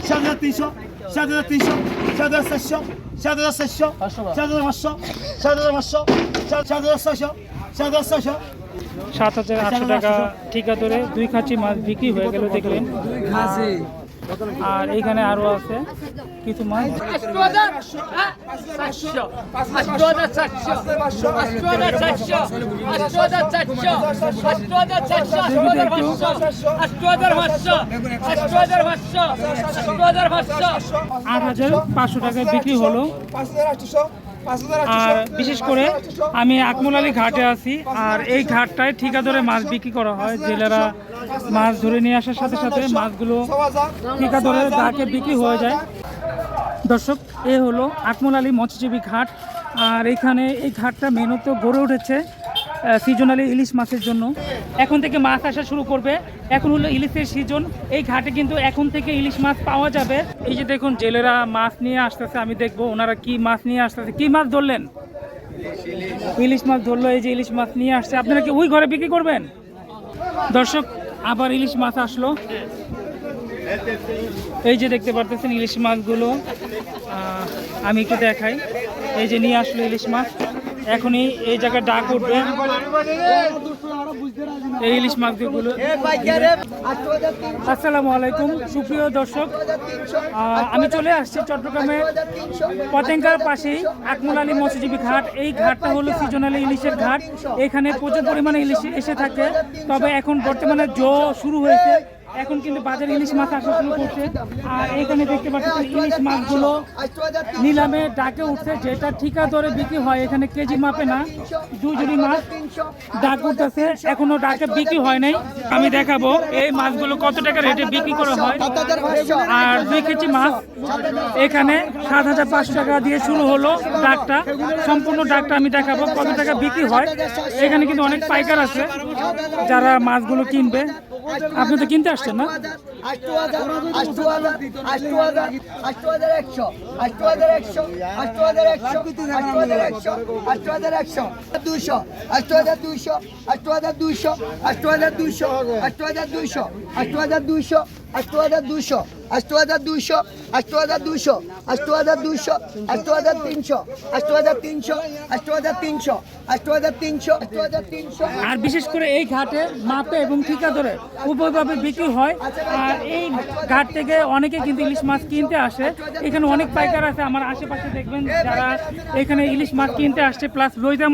7,300, 7,300, 7,700, 7,700, 7,500, 7,500, 7,600, 7,600। 7,800 টাকা ঠিকা ধরে 2 খাঁচি মাছ বিক্রি হয়ে গেল দেখলেন। আর এইখানে আরো আছে কিছু মাছ। 8,500 টাকায় বিক্রি হলো। আর বিশেষ করে আমি আকমল আলী ঘাটে আছি, আর এই ঘাটটায় ঠিকা ধরে মাছ বিক্রি করা হয়। জেলেরা মাছ ধরে নিয়ে আসার সাথে সাথে মাছগুলো ঠিকা ধরে ঘাটে বিক্রি হয়ে যায়। দর্শক, এ হলো আকমল আলী মৎস্যজীবী ঘাট। আর এখানে এই ঘাটটা মেনত গড়ে উঠেছে সিজনালি ইলিশ মাছের জন্য। এখন থেকে মাছ আসা শুরু করবে, এখন হলো ইলিশের সিজন। এই ঘাটে কিন্তু এখন থেকে ইলিশ মাছ পাওয়া যাবে। এই যে দেখুন জেলেরা মাছ নিয়ে আসতেছে, আমি দেখবো ওনারা কি মাছ নিয়ে আসতেছে। কি মাছ ধরলেন? ইলিশ মাছ ধরলো। এই যে ইলিশ মাছ নিয়ে আসছে। আপনারা কি ওই ঘরে বিক্রি করবেন? দর্শক, আবার ইলিশ মাছ আসলো। এই যে দেখতে পারতেছেন ইলিশ মাছগুলো, আমি একটু দেখাই। এই যে নিয়ে আসলো ইলিশ মাছ, এখনই এই জায়গায় ডাক উঠবে। এই ইলিশ মাছগুলো। আসসালামু আলাইকুম সুপ্রিয় দর্শক, আমি চলে আসছি চট্টগ্রামের পতেঙ্গার পাশেই আকমল আলী মৎস্যজীবী ঘাট। এই ঘাটটা হলো সিজনালি ইলিশের ঘাট। এখানে প্রচুর পরিমাণে ইলিশ এসে থাকে, তবে এখন বর্তমানে শুরু হয়েছে। এখন কিন্তু বাজারে ইলিশ মাছ আসা শুরু করছে। আর এখানে দেখতে পাচ্ছেন ইলিশ মাছগুলো নিলামে ডাকে উঠছে, যেটা ঠিকা দরে বিক্রি হয়। এখানে কেজি মাপে না, 2 জুড়ি মাছ ডাক উঠতেছে, এখনো ডাকে বিক্রি হয় নাই। আমি দেখাবো এই মাছগুলো কত টাকা রেটে বিক্রি করা হয়। আর 2 কেজি মাছ এখানে 7,500 টাকা দিয়ে শুরু হলো ডাকটা। সম্পূর্ণ ডাকটা আমি দেখাবো কত টাকা বিক্রি হয়। এখানে কিন্তু অনেক পাইকার আছে যারা মাছগুলো কিনবে। আপনি তো কিনতে আসছেন না? 8,300। আর বিশেষ করে এই ঘাটে মাপে এবং ঠিকা ধরে উভয়ভাবে বিক্রি হয়। আর এই ঘাট থেকে অনেকে কিন্তু ইলিশ মাছ কিনতে আসে। এখানে অনেক পাইকার আছে আমার আশেপাশে, দেখবেন যারা এখানে ইলিশ মাছ কিনতে আসছে, প্লাস রইদা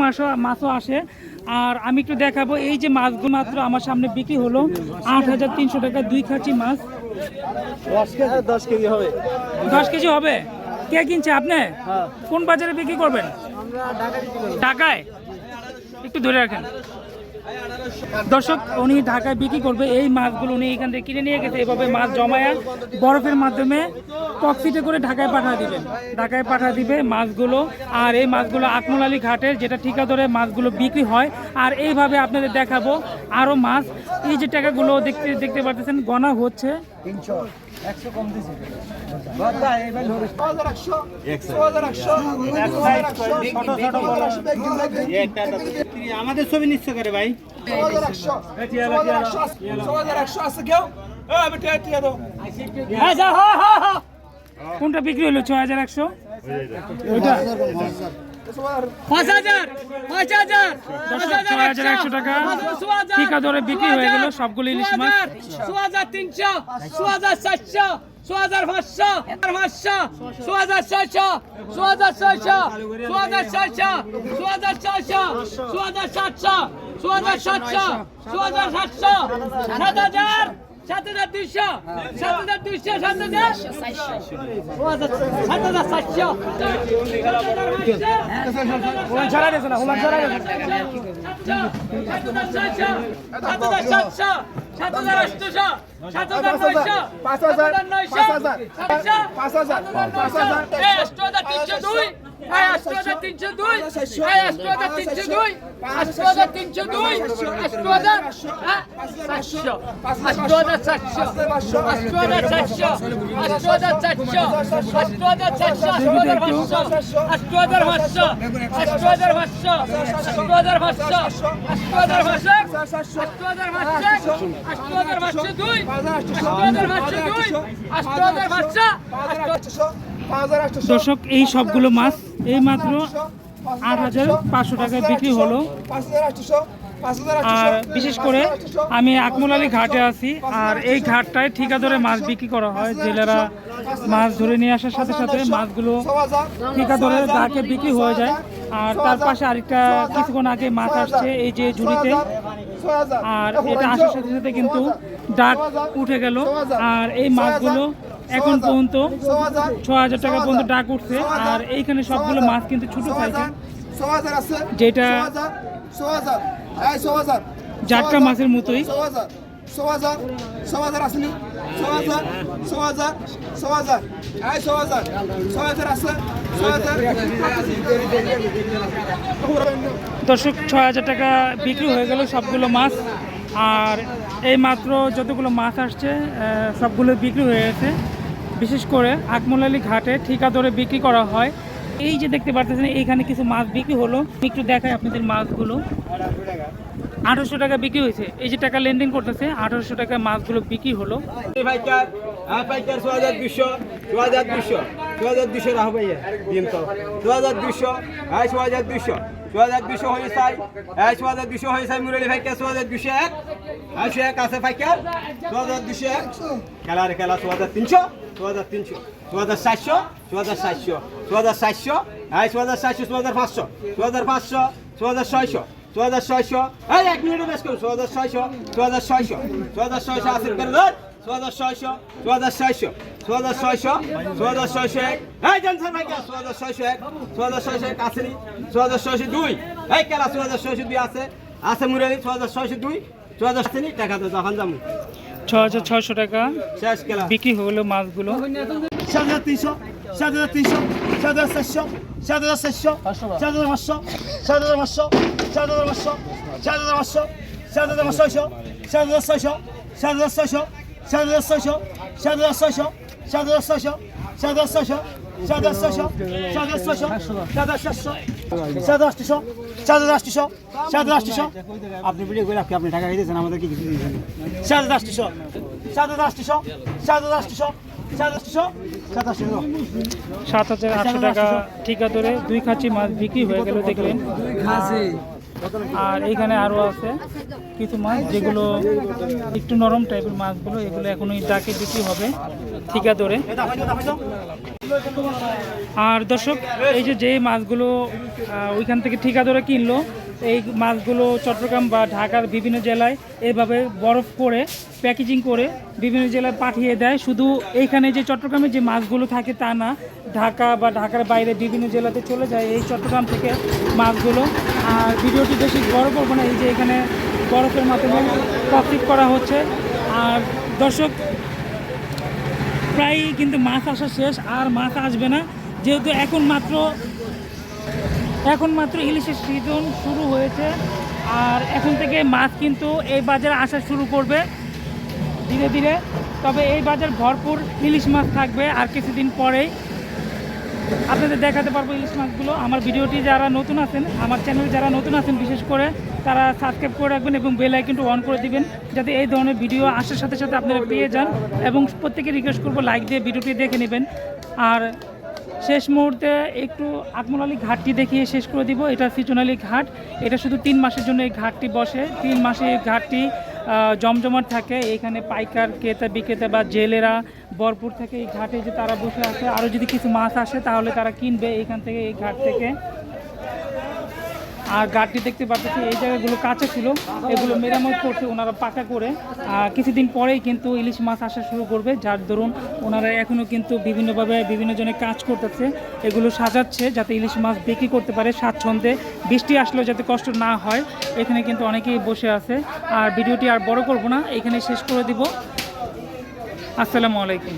মাছও আসে। আর আমি একটু দেখাবো এই যে মাছগুলো মাত্র আমার সামনে বিক্রি হলো 8,300 টাকা 2 খাঁচি মাছ। 10 কেজি হবে। 10 কেজি হবে। কে কিনছে? আপনি কোন বাজারে বিক্রি করবেন? ঢাকায়। একটু ধরে রাখেন দর্শক, উনি ঢাকায় বিক্রি করবে এই মাছগুলো। উনি এখান থেকে কিনে নিয়ে গেছে, এভাবে মাছ জমায়া বরফের মাধ্যমে ককসিটে করে ঢাকায় পাঠিয়ে দিবে মাছগুলো। আর এই মাছগুলো আকমল আলী ঘাটের যেটা ঠিকা ধরে মাছগুলো বিক্রি হয়। আর এইভাবে আপনাদের দেখাবো আরও মাছ। এই যে টাকাগুলো দেখতে পাচ্ছেন গণা হচ্ছে। 100 কম দিছি। আমাদের ছবি নিশ্চয় করে ভাই। কোনটা বিক্রি হলো? 6,100। ওইটা 5,000 6,100 টাকা ঠিকা ধরে বিক্রি হয়ে গেল সবগুলো ইলিশ মাছ। 6,300, 6,400, 6,500, 6,500, 6,600, 6,600, 6,600, 6,600, 6,700, 6,700, 6,700, 7,000, 7,200, 7,200, 7,700, 5,000, এই 8302 এই 8302 8302 8700 দর্শক এই সবগুলো মাছ এই মাত্র 8500 টাকায় বিক্রি হলো। আর বিশেষ করে আমি আকমল আলী ঘাটে আছি, আর এই ঘাটটায় ঠিকা দরে মাছ বিক্রি করা হয়। জেলেরা মাছ ধরে নিয়ে আসার সাথে সাথে মাছগুলো ঠিকা দরে ডাকে বিক্রি হয়ে যায়। আর তার পাশে আরেকটা কিছুক্ষণ আগে মাছ আসছে এই যে ঝুড়িতে, আর এটা আসার সাথে সাথে কিন্তু ডাক উঠে গেল। আর এই মাছগুলো এখন পর্যন্ত 6000 টাকা পর্যন্ত ডাক উঠছে। আর এইখানে সবগুলো মাছ কিন্তু ছোট সাইজের, যেটা জাটকা মাছের মতোই। দর্শক 6000 টাকা বিক্রি হয়ে গেল সবগুলো মাছ। আর এই মাত্র যতগুলো মাছ আসছে সবগুলো বিক্রি হয়ে গেছে। বিশেষ করে আকমল আলী ঘাটে ঠিকা দরে বিক্রি করা হয়। এই যে দেখতে পাচ্ছেন এইখানে কিছু মাছ বিক্রি হলো, একটু দেখাই আপনাদের মাছগুলো। 1800 টাকা বিক্রি হয়েছে, এই যে টাকা লেনদেন করতেছে 1800 টাকা মাছগুলো বিক্রি হলো। পাইকার 6200 6200 6200 রাখো ভাইয়া দিন তো 6200 6200 6200 হয়ে যায় 6200 হয়ে যায় মুরলি ভাইকার 6201 101 আছে ভাইকার 6201 খেলার খেলা 6300 6300 4700 4700 4700 4700 4500 4500 4600 4600 এই এক মিনিটে বেশ করুন 4600 4600 4600 আছে করে ধর 4600 4600 4600 4600 এই জানছেন ভাই 4600 4600 আছে নি 4602 এই কেলা 4602 আছে আছে মুরালি 4602 4600 নি টাকা তো যখন যামু 6600 টাকা শেষ কেলা বিক্রি হলো মাছগুলো। 7300 7300 7400 7400 7500 7500 7500 7500 7500 7500 7500 7500 7500 7500 7500 আপনি ভিডিও করে আপনি টাকা দিয়েছেন আমাদের কি কিছু দিয়েছেন 7800 7800 টাকা ঠিকা ধরে 2 খাঁচি মাছ বিক্রি হয়ে গেল দেখলেন। আর এইখানে আরো আছে কিছু মাছ যেগুলো একটু নরম টাইপের মাছগুলো, এগুলো এখনই ডাকে বিক্রি হবে ঠিকা ধরে। আর দর্শক এই যে মাছগুলো ওইখান থেকে ঠিকা ধরে কিনলো, এই মাছগুলো চট্টগ্রাম বা ঢাকার বিভিন্ন জেলায় এভাবে বরফ করে প্যাকেজিং করে বিভিন্ন জেলায় পাঠিয়ে দেয়। শুধু এইখানে যে চট্টগ্রামে যে মাছগুলো থাকে তা না, ঢাকা বা ঢাকার বাইরে বিভিন্ন জেলাতে চলে যায় এই চট্টগ্রাম থেকে মাছগুলো। আর ভিডিওটি বেশি বড় করবো না, এই যে এখানে বরফের মাধ্যমে প্রস্তুত করা হচ্ছে। আর দর্শক প্রায় কিন্তু মাছ আসা শেষ, আর মাছ আসবে না, যেহেতু এখন মাত্র ইলিশের সিজন শুরু হয়েছে। আর এখন থেকে মাছ কিন্তু এই বাজারে আসা শুরু করবে ধীরে ধীরে। তবে এই বাজার ভরপুর ইলিশ মাছ থাকবে, আর কিছুদিন পরেই আপনাদের দেখাতে পারবো ইলিশ মাছগুলো। আমার ভিডিওটি যারা নতুন আছেন, আমার চ্যানেলে যারা নতুন আছেন বিশেষ করে তারা সাবস্ক্রাইব করে রাখবেন এবং বেল আইকনটি অন করে দিবেন, যাতে এই ধরনের ভিডিও আসার সাথে সাথে আপনারা পেয়ে যান। এবং প্রত্যেকে রিকোয়েস্ট করবো লাইক দিয়ে ভিডিওটি দেখে নেবেন। আর শেষ মুহূর্তে একটু আকমল আলী ঘাটটি দেখিয়ে শেষ করে দিব। এটা সিজনালি ঘাট, এটা শুধু 3 মাসের জন্য এই ঘাটটি বসে। 3 মাসে এই ঘাটটি জমজমাট থাকে। এখানে পাইকার ক্রেতা বিক্রেতা বা জেলেরা ভরপুর থেকে এই ঘাটে যে তারা বসে আছে। আরও যদি কিছু মাছ আসে তাহলে তারা কিনবে এইখান থেকে, এই ঘাট থেকে। আর ঘাটটি দেখতে পাচ্ছি এই জায়গাগুলো কাঁচা ছিল, এগুলো মেরামত করছে ওনারা পাকা করে। কিছুদিন পরেই কিন্তু ইলিশ মাছ আসা শুরু করবে, যার দরুন ওনারা এখনও কিন্তু বিভিন্নভাবে বিভিন্ন জনে কাজ করতেছে, এগুলো সাজাচ্ছে যাতে ইলিশ মাছ বিক্রি করতে পারে স্বাচ্ছন্দ্যে, বৃষ্টি আসলেও যাতে কষ্ট না হয়। এখানে কিন্তু অনেকেই বসে আছে। আর ভিডিওটি আর বড় করব না, এখানে শেষ করে দিব। আসসালামু আলাইকুম।